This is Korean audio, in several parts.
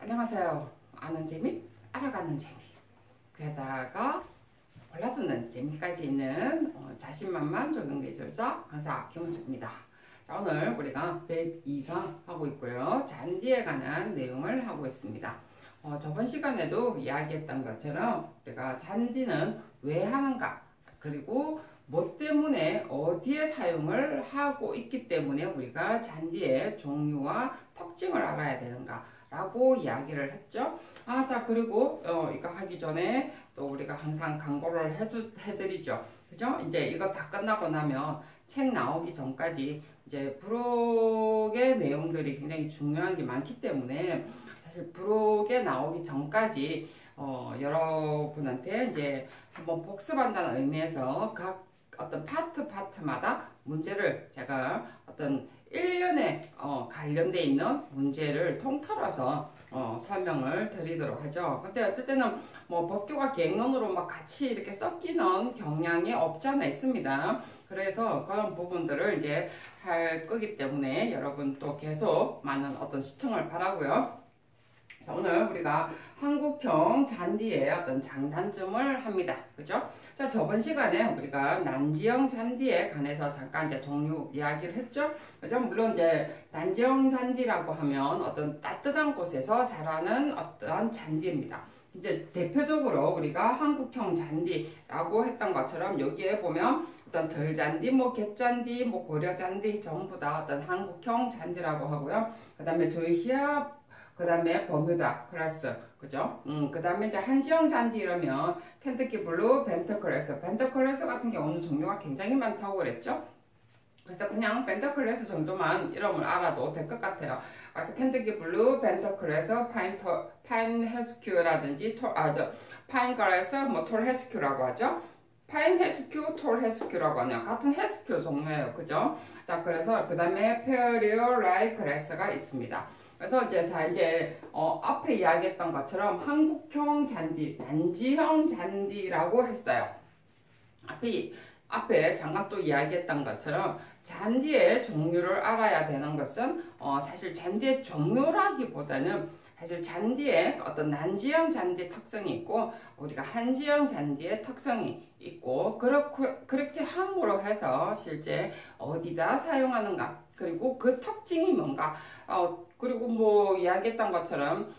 안녕하세요. 아는 재미, 알아가는 재미. 게다가 골라듣는 재미까지 있는 자신만만 적용기술사 강사 김은숙입니다. 자, 오늘 우리가 102강 하고 있고요. 잔디에 관한 내용을 하고 있습니다. 저번 시간에도 이야기했던 것처럼 우리가 잔디는 왜 하는가, 그리고 뭐 때문에 어디에 사용을 하고 있기 때문에 우리가 잔디의 종류와 특징을 알아야 되는가 라고 이야기를 했죠. 자, 그리고 이거 하기 전에 또 우리가 항상 광고를 해드리죠. 그죠? 이제 이거 다 끝나고 나면 책 나오기 전까지 이제 브록의 내용들이 굉장히 중요한 게 많기 때문에 사실 브록에 나오기 전까지 여러분한테 이제 한번 복습한다는 의미에서 각 어떤 파트마다 문제를 제가 어떤 1년에 관련돼 있는 문제를 통틀어서 설명을 드리도록 하죠. 근데 어쩔 때는 뭐 법규와 계획론으로 막 같이 이렇게 섞이는 경향이 없지 않아 있습니다. 그래서 그런 부분들을 이제 할 거기 때문에 여러분 또 계속 많은 어떤 시청을 바라고요. 자, 오늘 우리가 한국형 잔디의 어떤 장단점을 합니다. 그죠? 자, 저번 시간에 우리가 난지형 잔디에 관해서 잠깐 이제 종류 이야기를 했죠? 그죠? 물론 이제 난지형 잔디라고 하면 어떤 따뜻한 곳에서 자라는 어떤 잔디입니다. 이제 대표적으로 우리가 한국형 잔디라고 했던 것처럼 여기에 보면 어떤 들잔디, 뭐 갯잔디, 뭐 고려잔디 전부 다 어떤 한국형 잔디라고 하고요. 그 다음에 조이시아, 그 다음에 버뮤다 크레스, 그죠? 그 다음에 이제 한지형 잔디 이러면 켄터키 블루, 벤터클래스 같은 경우는 종류가 굉장히 많다고 그랬죠? 그래서 그냥 벤터클래스 정도만 이름을 알아도 될 것 같아요. 그래서 켄터키 블루, 벤터클래스, 파인 헤스큐라든지 파인 클래스, 뭐 톨 헤스큐라고 하죠. 파인 헤스큐, 톨 헤스큐라고 하네요. 같은 헤스큐 종류예요, 그죠? 자, 그래서 그 다음에 페어리어 라이 클래스가 있습니다. 그래서 이제 앞에 이야기했던 것처럼 한국형 잔디, 난지형 잔디라고 했어요. 앞에 잠깐 또 이야기했던 것처럼 잔디의 종류를 알아야 되는 것은 사실 잔디의 종류라기보다는 사실 잔디에 어떤 난지형 잔디 특성이 있고 우리가 한지형 잔디의 특성이 있고 그렇게 함으로 해서 실제 어디다 사용하는가, 그리고 그 특징이 뭔가, 그리고 뭐 이야기했던 것처럼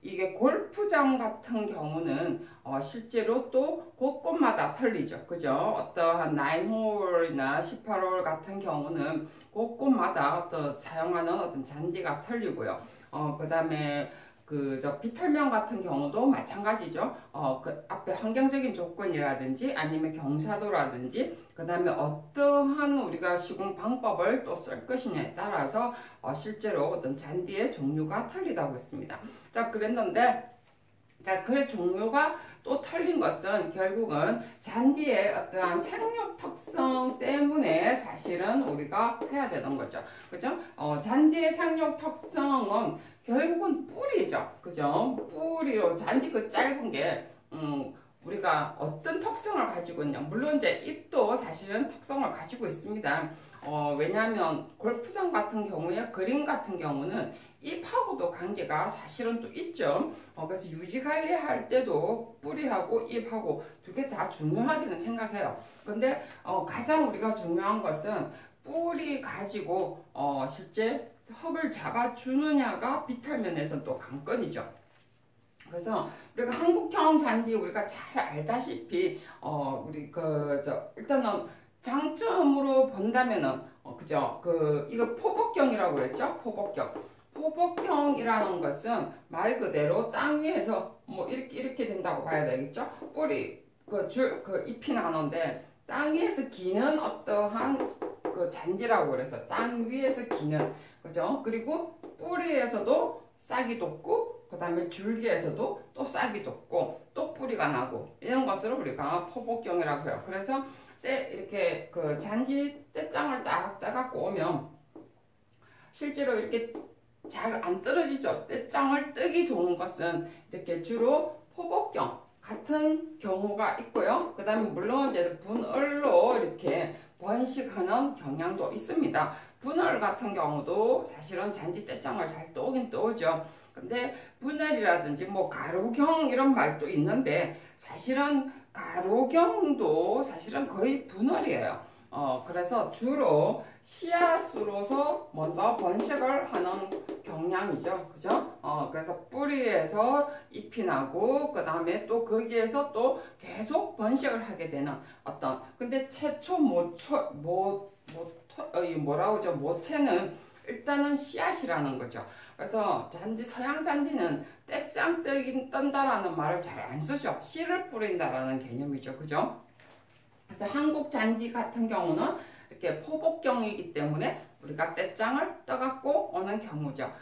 이게 골프장 같은 경우는 실제로 또 곳곳마다 틀리죠. 그죠? 어떠한 9홀이나 18홀 같은 경우는 곳곳마다 어떤 사용하는 어떤 잔디가 틀리고요. 그 다음에 비탈면 같은 경우도 마찬가지죠. 그 앞에 환경적인 조건이라든지 아니면 경사도라든지 그 다음에 어떠한 우리가 시공 방법을 또 쓸 것이냐에 따라서 실제로 어떤 잔디의 종류가 틀리다고 했습니다. 자, 그랬는데 그래 종류가 또 틀린 것은 결국은 잔디의 어떠한 생육 특성 때문에 사실은 우리가 해야 되는 거죠. 그죠? 잔디의 생육 특성은 결국은 뿌리죠. 그죠? 뿌리로 잔디 짧은 게, 우리가 어떤 특성을 가지고 있냐. 물론 이제 잎도 사실은 특성을 가지고 있습니다. 왜냐하면 골프장 같은 경우에 그린 같은 경우는 잎하고도 관계가 사실은 또 있죠. 그래서 유지 관리할 때도 뿌리하고 잎하고 두 개 다 중요하기는 생각해요. 근데 가장 우리가 중요한 것은 뿌리 가지고 실제 흙을 잡아주느냐가 비탈면에서 또 관건이죠. 그래서 우리가 한국형 잔디 우리가 잘 알다시피 일단은 장점으로 본다면은 그죠? 이거 포복형이라고 그랬죠? 포복형이라는 것은 말 그대로 땅 위에서 뭐 이렇게 된다고 봐야 되겠죠? 뿌리 잎이 나는데 땅 위에서 기는 어떠한 잔디라고 그래서 땅 위에서 기는, 그죠? 그리고 뿌리에서도 싹이 돋고 그 다음에 줄기에서도 또 싹이 돋고 또 뿌리가 나고 이런 것을 우리가 포복형이라고 해요. 그래서 이렇게 잔디 떼장을 딱 따갖고 오면 실제로 이렇게 잘 안 떨어지죠. 떼장을 뜨기 좋은 것은 이렇게 주로 포복형 같은 경우가 있고요. 그 다음에 물론 이제 분열로 이렇게 번식하는 경향도 있습니다. 분열 같은 경우도 사실은 잔디 떼장을 잘 떠오긴 떠오죠. 근데 분할이라든지 뭐 가로경 이런 말도 있는데 사실은 가로경도 사실은 거의 분할이에요. 그래서 주로 씨앗으로서 먼저 번식을 하는 경향이죠. 그죠? 그래서 뿌리에서 잎이 나고, 그 다음에 또 거기에서 또 계속 번식을 하게 되는 어떤, 근데 최초 뭐라고 하죠? 모체는 일단은 씨앗이라는 거죠. 그래서 서양 잔디는 떼짱 뜬다라는 말을 잘 안 쓰죠. 씨를 뿌린다라는 개념이죠. 그죠? 그래서 한국 잔디 같은 경우는 이렇게 포복경이기 때문에 우리가 떼짱을 떠갖고 오는 경우죠.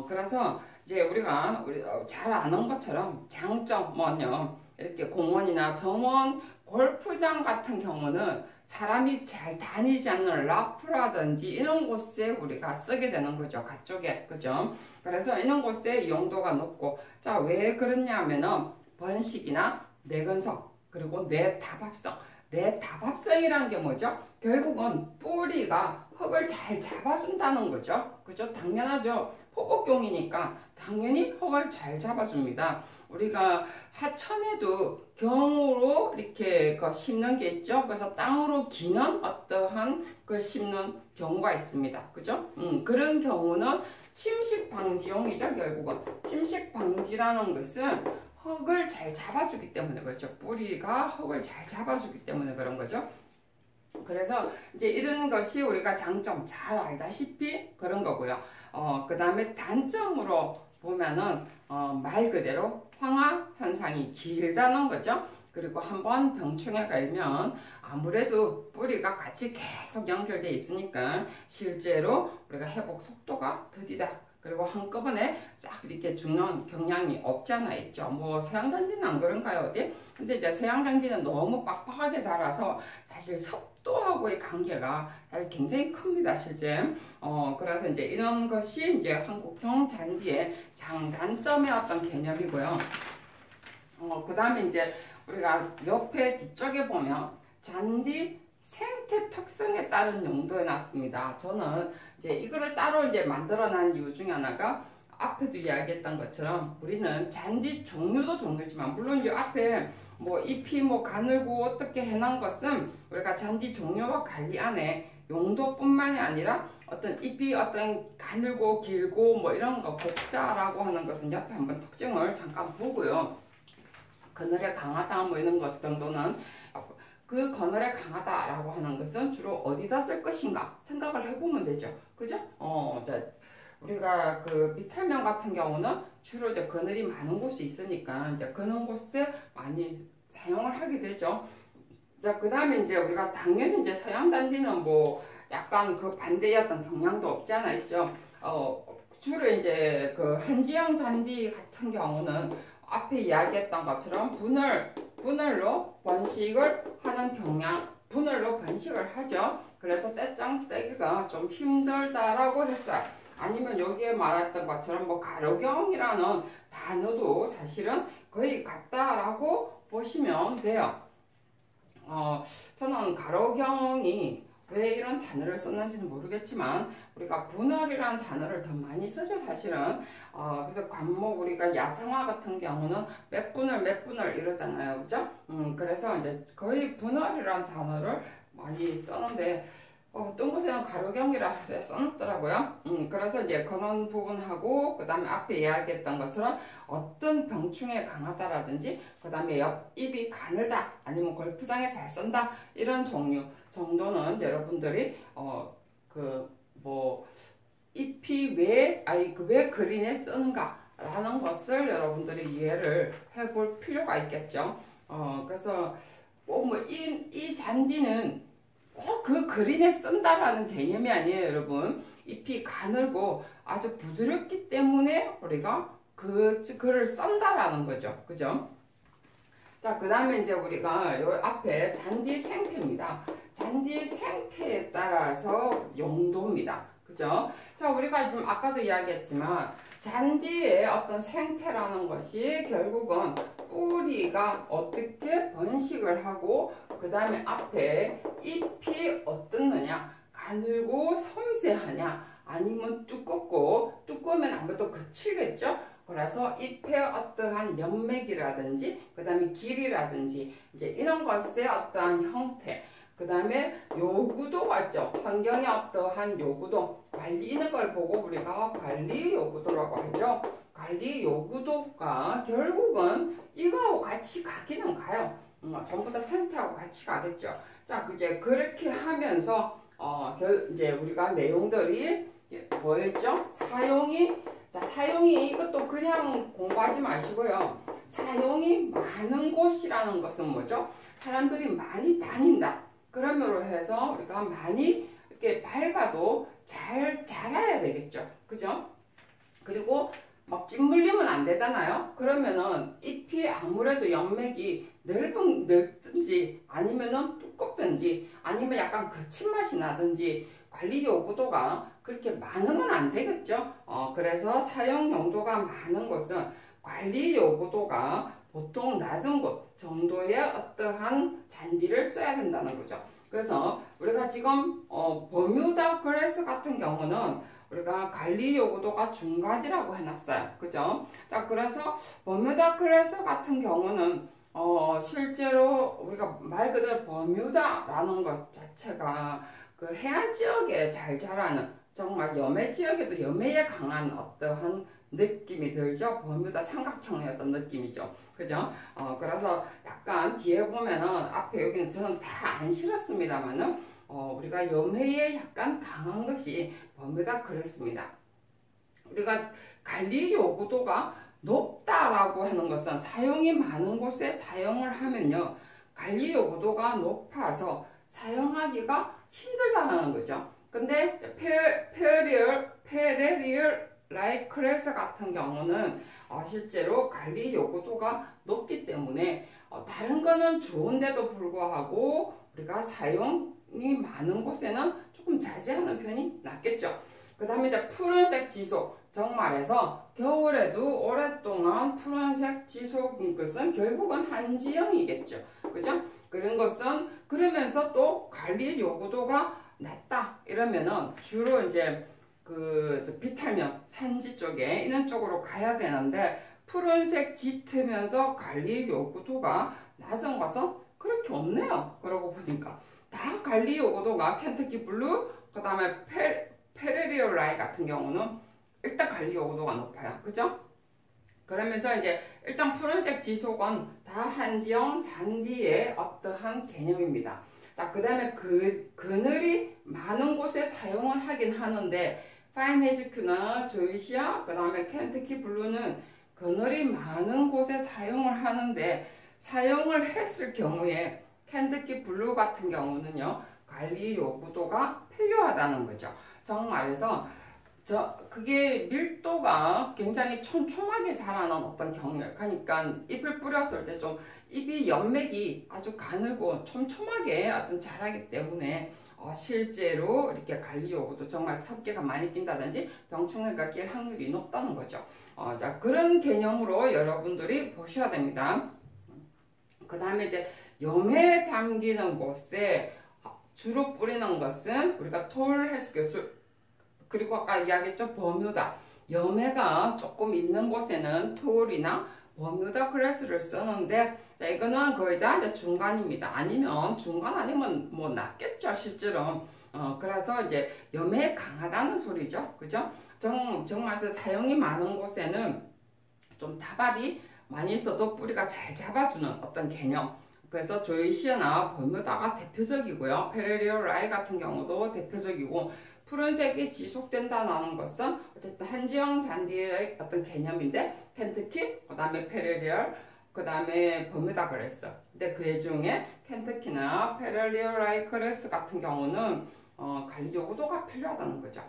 그래서 이제 우리가 잘 아는 것처럼 장점은요, 이렇게 공원이나 정원, 골프장 같은 경우는 사람이 잘 다니지 않는 라프라든지 이런 곳에 우리가 쓰게 되는 거죠. 가쪽에. 그죠? 그래서 이런 곳에 용도가 높고, 자, 왜 그러냐면은 번식이나 내근성, 그리고 내다합성. 내다합성이라는 게 뭐죠? 결국은 뿌리가 흙을 잘 잡아준다는 거죠. 그죠? 당연하죠. 포복경이니까 당연히 흙을 잘 잡아줍니다. 우리가 하천에도 경으로 이렇게 심는 게 있죠. 그래서 땅으로 기는 어떠한 걸 심는 경우가 있습니다. 그죠? 그런 경우는 침식 방지용이죠. 결국은 침식 방지라는 것은 흙을 잘 잡아주기 때문에 그렇죠. 뿌리가 흙을 잘 잡아주기 때문에 그런 거죠. 그래서 이제 이런 것이 우리가 장점 잘 알다시피 그런 거고요. 그 다음에 단점으로 보면은 말 그대로 황화 현상이 길다는 거죠. 그리고 한번 병충해 걸면 아무래도 뿌리가 같이 계속 연결되어 있으니까 실제로 우리가 회복 속도가 더디다. 그리고 한꺼번에 싹 이렇게 죽는 경향이 없지 않아 있죠. 뭐 서양잔디는 안 그런가요, 어디? 근데 이제 서양잔디는 너무 빡빡하게 자라서 사실 습도하고의 관계가 사실 굉장히 큽니다, 실제. 그래서 이제 이런 것이 이제 한국형 잔디의 장단점의 어떤 개념이고요. 그 다음에 이제 우리가 옆에 뒤쪽에 보면 잔디 생태 특성에 따른 용도에 놨습니다. 저는 이제 이거를 따로 이제 만들어 난 이유 중에 하나가 앞에도 이야기했던 것처럼 우리는 잔디 종류도 종류지만 물론 이 앞에 뭐 잎이 뭐 가늘고 어떻게 해놓은 것은 우리가 잔디 종류와 관리 안에 용도뿐만이 아니라 어떤 잎이 어떤 가늘고 길고 뭐 이런 거 곱다라고 하는 것은 옆에 한번 특징을 잠깐 보고요. 그늘에 강하다 뭐 이런 것 정도는 그 그늘에 강하다라고 하는 것은 주로 어디다 쓸 것인가 생각을 해보면 되죠. 그죠? 우리가 그 비탈면 같은 경우는 주로 이제 그늘이 많은 곳이 있으니까 이제 그런 곳에 많이 사용을 하게 되죠. 자, 그 다음에 이제 우리가 당연히 이제 서양 잔디는 뭐 약간 그 반대였던 경향도 없지 않아 있죠. 주로 이제 그 한지형 잔디 같은 경우는 앞에 이야기했던 것처럼 분할로 번식을 하는 경향, 분할로 번식을 하죠. 그래서 떼짱 떼기가 좀 힘들다라고 했어요. 아니면 여기에 말했던 것처럼 뭐 가로경이라는 단어도 사실은 거의 같다라고 보시면 돼요. 저는 가로경이 왜 이런 단어를 썼는지는 모르겠지만 우리가 분할이라는 단어를 더 많이 쓰죠, 사실은. 그래서 관목 우리가 야생화 같은 경우는 몇 분할 이러잖아요, 그죠? 그래서 이제 거의 분할이라는 단어를 많이 쓰는데 어떤 곳에는 가로경이라 써놨더라고요. 그래서 이제 그런 부분하고 그 다음에 앞에 이야기했던 것처럼 어떤 병충해에 강하다라든지 그 다음에 잎이 가늘다 아니면 골프장에 잘 쓴다 이런 종류 정도는 여러분들이 잎이 왜 그린에 쓰는가 라는 것을 여러분들이 이해를 해볼 필요가 있겠죠. 그래서 이 잔디는 꼭 그 그린에 쓴다라는 개념이 아니에요, 여러분. 잎이 가늘고 아주 부드럽기 때문에 우리가 그를 쓴다라는 거죠. 그죠? 자, 그 다음에 이제 우리가 요 앞에 잔디 생태입니다. 잔디 생태에 따라서 용도입니다. 그죠? 자, 우리가 지금 아까도 이야기했지만 잔디의 어떤 생태라는 것이 결국은 뿌리가 어떻게 번식을 하고 그 다음에 앞에 잎이 어떻느냐, 가늘고 섬세하냐, 아니면 두껍고 두꺼우면 아무래도 거칠겠죠? 그래서 잎의 어떠한 연맥이라든지 그 다음에 길이라든지 이제 이런 것의 어떠한 형태, 그 다음에 요구도가 있죠. 환경의 어떠한 요구도, 관리 이런 걸 보고 우리가 관리 요구도라고 하죠. 관리 요구도가 결국은 이거하고 같이 가기는 가요. 전부 다 상태하고 같이 가겠죠. 자, 이제 그렇게 하면서 이제 우리가 내용들이 뭐였죠? 사용이 이것도 그냥 공부하지 마시고요. 사용이 많은 곳이라는 것은 뭐죠? 사람들이 많이 다닌다. 그러므로 해서 우리가 많이 이렇게 밟아도 잘 자라야 되겠죠. 그죠? 그리고 막 짓물리면 안 되잖아요. 그러면은 잎이 아무래도 연맥이 넓든지 아니면은 두껍든지 아니면 약간 거친 맛이 나든지 관리 요구도가 그렇게 많으면 안 되겠죠. 그래서 사용 용도가 많은 곳은 관리 요구도가 보통 낮은 곳 정도의 어떠한 잔디를 써야 된다는 거죠. 그래서 우리가 지금 버뮤다 그래스 같은 경우는 우리가 관리 요구도가 중간이라고 해놨어요. 그죠? 자, 그래서 버뮤다 그래스 같은 경우는 실제로 우리가 말 그대로 버뮤다라는 것 자체가 그 해안 지역에 잘 자라는 정말 염해 지역에도 염해에 강한 어떠한 느낌이 들죠. 버뮤다 삼각형의 어떤 느낌이죠. 그죠? 그래서 약간 뒤에 보면은 앞에 여기는 저는 다 안 실었습니다만은 우리가 염해에 약간 강한 것이 버뮤다 그랬습니다. 우리가 관리 요구도가 높다라고 하는 것은 사용이 많은 곳에 사용을 하면요. 관리 요구도가 높아서 사용하기가 힘들다는 거죠. 근데 페레리얼 라이크레스 같은 경우는 실제로 관리 요구도가 높기 때문에 다른 거는 좋은데도 불구하고 우리가 사용이 많은 곳에는 조금 자제하는 편이 낫겠죠. 그 다음에 이제 푸른색 지속, 정말해서 겨울에도 오랫동안 푸른색 지속인 것은 결국은 한지형이겠죠. 그죠? 그런 것은 그러면서 또 관리 요구도가 낮다 이러면은 주로 이제 그 비탈면 산지 쪽에 이런 쪽으로 가야 되는데 푸른색 짙으면서 관리 요구도가 낮은 것은 그렇게 없네요. 그러고 보니까 다 관리 요구도가 켄터키 블루, 그 다음에 페레리얼 라이 같은 경우는 일단 관리 요구도가 높아요. 그죠? 그러면서 이제 일단 푸른색 지속은 다 한지형 잔디의 어떠한 개념입니다. 자, 그 다음에 그늘이 많은 곳에 사용을 하긴 하는데 파인헤즈큐나 조이시아, 그 다음에 켄터키 블루는 그늘이 많은 곳에 사용을 하는데 사용을 했을 경우에 켄터키 블루 같은 경우는요 관리 요구도가 필요하다는 거죠. 정말해서 그게 밀도가 굉장히 촘촘하게 자라는 어떤 경우예요. 그러니까 잎을 뿌렸을 때 좀 잎이 연맥이 아주 가늘고 촘촘하게 어떤 자라기 때문에 실제로 이렇게 관리 요구도 정말 섭개가 많이 낀다든지 병충해가 낄 확률이 높다는 거죠. 자, 그런 개념으로 여러분들이 보셔야 됩니다. 그 다음에 이제 염해 잠기는 곳에 주로 뿌리는 것은 우리가 톨헤스교술, 그리고 아까 이야기했죠. 버뮤다. 염해가 조금 있는 곳에는 톨이나 버뮤다 그래스를 쓰는데, 자, 이거는 거의 다 이제 중간입니다. 아니면 중간 아니면 뭐 낫겠죠, 실제로. 그래서 이제 염해 강하다는 소리죠. 그죠? 정말 사용이 많은 곳에는 좀 다발이 많이 있어도 뿌리가 잘 잡아주는 어떤 개념. 그래서 조이시아나 버뮤다가 대표적이고요. 페레리얼 라이 같은 경우도 대표적이고, 푸른색이 지속된다는 것은 어쨌든 한지형 잔디의 어떤 개념인데 켄터키, 그 다음에 페레리얼, 그 다음에 버뮤다 그래스. 근데 그 중에 켄터키나 페레리얼 라이 그래스 같은 경우는 관리 요구도가 필요하다는 거죠.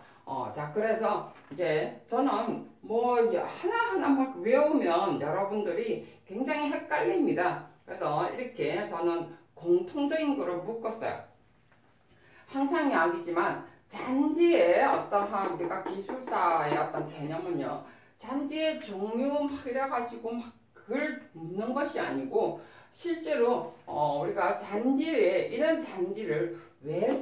자, 그래서 이제 저는 뭐 하나하나 막 외우면 여러분들이 굉장히 헷갈립니다. 그래서 이렇게 저는 공통적인 거를 묶었어요. 항상 이야기지만 잔디의 어떠한 우리가 기술사의 어떤 개념은요, 잔디의 종류 막 이래가지고 막 그걸 묻는 것이 아니고 실제로 우리가 이런 잔디를 왜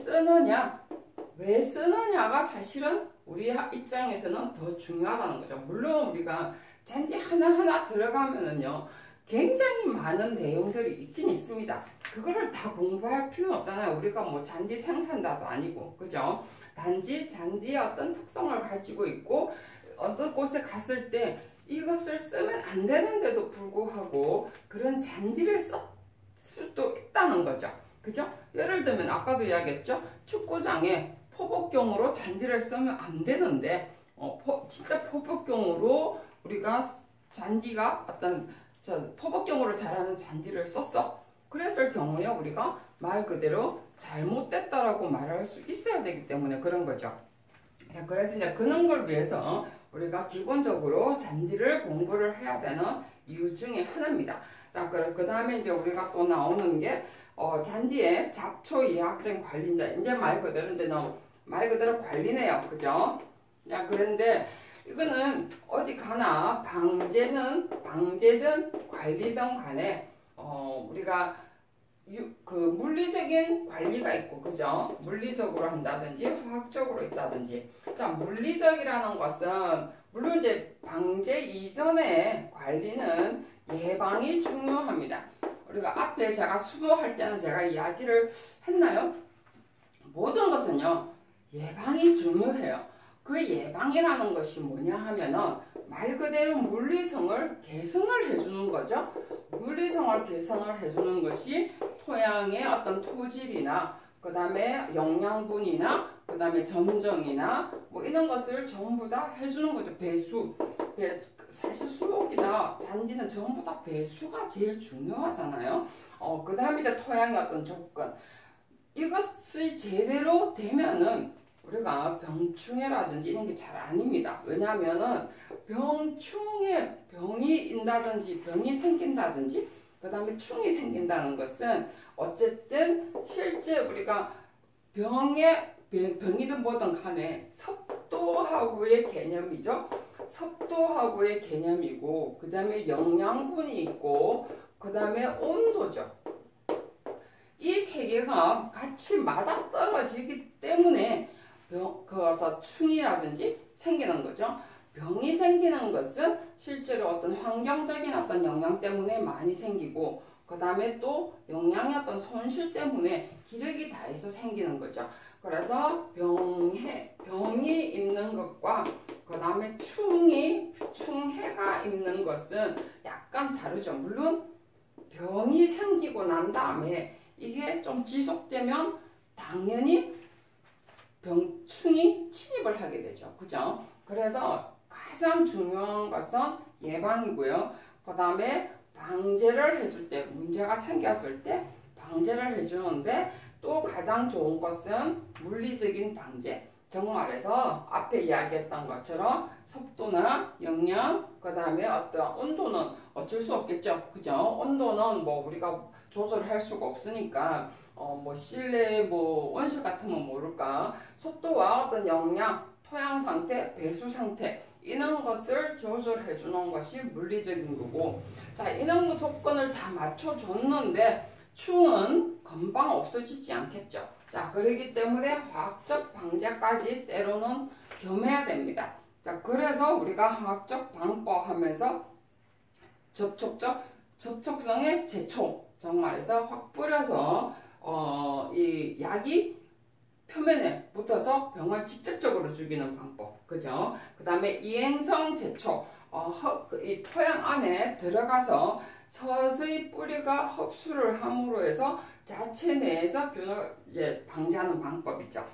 쓰느냐가 사실은 우리 입장에서는 더 중요하다는 거죠. 물론 우리가 잔디 하나하나 들어가면은요, 굉장히 많은 내용들이 있긴 있습니다. 그거를 다 공부할 필요는 없잖아요. 우리가 뭐 잔디 생산자도 아니고, 그죠? 단지 잔디의 어떤 특성을 가지고 있고, 어떤 곳에 갔을 때 이것을 쓰면 안 되는데도 불구하고 그런 잔디를 쓸 수도 있다는 거죠. 그죠? 예를 들면 아까도 이야기했죠. 축구장에 포복경으로 잔디를 쓰면 안 되는데 진짜 포복경으로 우리가 잔디가 어떤 포복경으로 자라는 잔디를 썼어. 그랬을 경우에 우리가 말 그대로 잘못됐다라고 말할 수 있어야 되기 때문에 그런 거죠. 자, 그래서 이제 그런 걸 위해서 우리가 기본적으로 잔디를 공부를 해야 되는 이유 중에 하나입니다. 자, 그 다음에 이제 우리가 또 나오는 게 잔디의 잡초 예약적인 관리자. 이제 말 그대로 관리네요. 그죠? 야, 그런데 이거는 어디 가나 방제든 관리든 간에 우리가 그 물리적인 관리가 있고, 그죠? 물리적으로 한다든지 화학적으로 있다든지. 자, 물리적이라는 것은 물론 이제 방제 이전의 관리는 예방이 중요합니다. 우리가 앞에 제가 수모할 때는 제가 이야기를 했나요? 모든 것은요, 예방이 중요해요. 그 예방이라는 것이 뭐냐 하면은 말 그대로 물리성을 개선을 해주는 거죠. 물리성을 개선을 해주는 것이 토양의 어떤 토질이나 그 다음에 영양분이나 그 다음에 전정이나 뭐 이런 것을 전부 다 해주는 거죠. 배수. 사실 수목이나 잔디는 전부 다 배수가 제일 중요하잖아요. 그 다음에 이제 토양의 어떤 조건. 이것이 제대로 되면은 우리가 병충해라든지 이런 게 잘 아닙니다. 왜냐하면은 병이 생긴다든지 그 다음에 충이 생긴다는 것은 어쨌든 실제 우리가 병이든 뭐든 간에 섭도하고의 개념이죠. 섭도하고의 개념이고 그 다음에 영양분이 있고 그 다음에 온도죠. 이 세 개가 같이 맞아떨어지기 때문에 충이라든지 생기는 거죠. 병이 생기는 것은 실제로 어떤 환경적인 어떤 영향 때문에 많이 생기고 그 다음에 또 영양의 어떤 손실 때문에 기력이 다해서 생기는 거죠. 그래서 병이 있는 것과 그 다음에 충해가 있는 것은 약간 다르죠. 물론 병이 생기고 난 다음에 이게 좀 지속되면 당연히 충이 침입을 하게 되죠. 그죠? 그래서 가장 중요한 것은 예방이고요. 그 다음에 방제를 해줄 때, 문제가 생겼을 때 방제를 해주는데 또 가장 좋은 것은 물리적인 방제. 정말에서 앞에 이야기했던 것처럼 섭도나 영양, 그 다음에 어떤 온도는 어쩔 수 없겠죠. 그죠? 온도는 뭐 우리가 조절할 수가 없으니까 뭐 실내 뭐 온실 같으면 모를까 섭도와 어떤 영양, 토양 상태, 배수 상태 이런 것을 조절해 주는 것이 물리적인 거고 자 이런 조건을 다 맞춰줬는데 충은 금방 없어지지 않겠죠. 자 그렇기 때문에 화학적 방제까지 때로는 겸해야 됩니다. 자 그래서 우리가 화학적 방법 하면서 접촉성의 제초 정말에서 확 뿌려서 이 약이 표면에 붙어서 병을 직접적으로 죽이는 방법, 그죠? 그 다음에 이행성 제초, 이 토양 안에 들어가서 서서히 뿌리가 흡수를 함으로 해서 자체 내에서 균을 방지하는 방법이죠.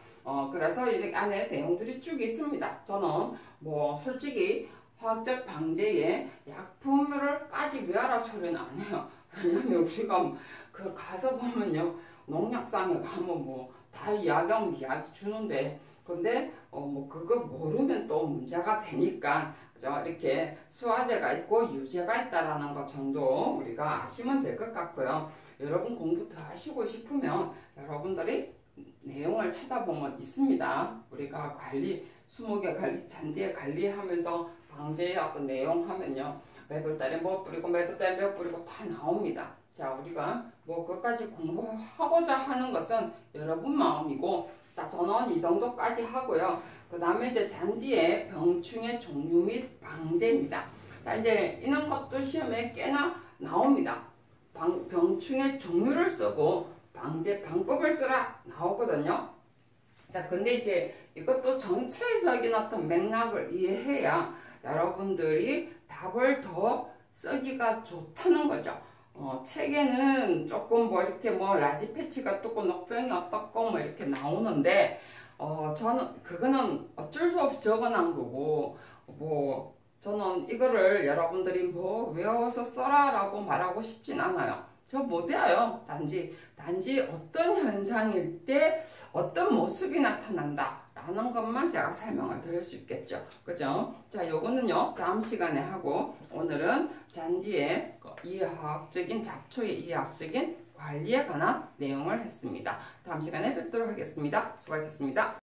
그래서 이 안에 내용들이 쭉 있습니다. 저는 뭐 솔직히 화학적 방제에 약품을 까지 위하라 소리는 안 해요. 왜냐면 우리가 그 가서 보면요 농약상에 가면 뭐 다 이야기하면 이야기 주는데 근데 뭐 그거 모르면 또 문제가 되니까 그죠? 이렇게 수화제가 있고 유제가 있다라는 것 정도 우리가 아시면 될 것 같고요. 여러분 공부 더 하시고 싶으면 여러분들이 내용을 찾아보면 있습니다. 우리가 수목의 관리, 잔디의 관리하면서 방제의 어떤 내용 하면요. 매돌달에 뭐 뿌리고 매돌달에 몇 뿌리고 다 나옵니다. 자 우리가 뭐 그것까지 공부하고자 하는 것은 여러분 마음이고 자 저는 이 정도까지 하고요. 그 다음에 이제 잔디의 병충해 종류 및 방제입니다. 자, 이제 이런 것도 시험에 꽤나 나옵니다. 병충해 종류를 쓰고 방제 방법을 쓰라 나오거든요. 자, 근데 이제 이것도 전체적인 어떤 맥락을 이해해야 여러분들이 답을 더 쓰기가 좋다는 거죠. 책에는 조금 뭐 이렇게 뭐 라지 패치가 어떻고 녹병이 어떻고 뭐 이렇게 나오는데 저는 그거는 어쩔 수 없이 적어놓은 거고 뭐 저는 이거를 여러분들이 뭐 외워서 써라 라고 말하고 싶진 않아요. 저 못 외워요. 단지 어떤 현상일 때 어떤 모습이 나타난다 라는 것만 제가 설명을 드릴 수 있겠죠. 그죠? 자, 요거는요 다음 시간에 하고, 오늘은 잔디의 이해학적인 잡초의 이해학적인 관리에 관한 내용을 했습니다. 다음 시간에 뵙도록 하겠습니다. 수고하셨습니다.